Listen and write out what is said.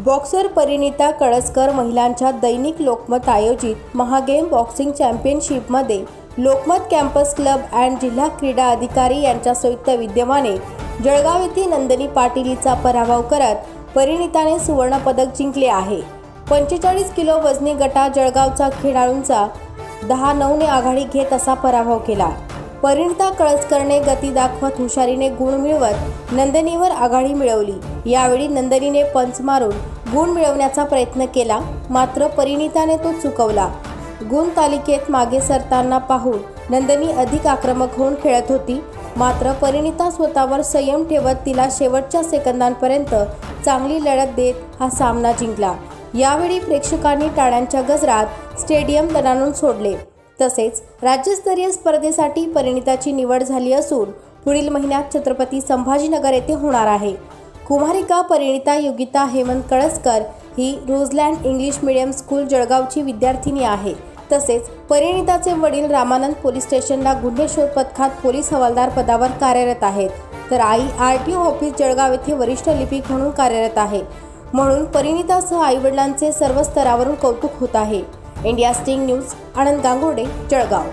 Boxer Parinita Kalaskar महिलांच्या दैनिक लोकमत आयोजित महागेम boxing चॅम्पियनशिपमध्ये लोकमत कॅम्पस क्लब अँड जिल्हा क्रीडा अधिकारी यांच्या संयुक्त विद्यमाने जळगाव येथील नंदिनी पाटील हिचा पराभव करत परिणिताने सुवर्ण पदक जिंकले आहे। 45 किलो वजनी गटात जळगावचा खेळाडूंचा 10-9 ने आघाडी घेत असा पराभव केला। परिणिता कळसकरने गती दाखवत हुशारीने गुण मिळवत नंदिनीवर आघाडी मिळवली। यावेळी नंदिनीने पंच मारून गुण मिळवण्याचा प्रयत्न केला, मात्र परिणिताने तो चुकवला। गुण तालिकेत मागे सरताना पाहून नंदिनी अधिक आक्रमक होऊन खेळत होती, मात्र परिणिता स्वतःवर संयम ठेवत तिला शेवटच्या सेकंदांपर्यंत चांगली लढत देत हा सामना जिंकला। यावेळी प्रेक्षकांनी टाळ्यांच्या गजरात स्टेडियम दणाणून सोडले। तसेच राज्यस्तरीय स्पर्धेसाठी परिणिताची निवड झाली असून पुढील महिन्यात छत्रपती संभाजीनगर येथे होणार आहे। कुमारिका परिणिता योगिता हेमंत कळसकर ही रोझलँड इंग्लिश मीडियम स्कूल जळगावची विद्यार्थिनी आहे। तसेच परिणिताचे वडील रामानंद पोलीस स्टेशनला गुन्हे शोध पथकात पोलीस हवालदार पदावर कार्यरत आहेत, तर आई आरटीओ ऑफिस जळगाव येथे वरिष्ठ लिपिक म्हणून कार्यरत आहे। म्हणून परिणितासह आईवडिलांचे सर्व स्तरावरून कौतुक होत आहे। इंडिया स्टिंग न्यूज आनंद गांगुर्डे, जळगाव।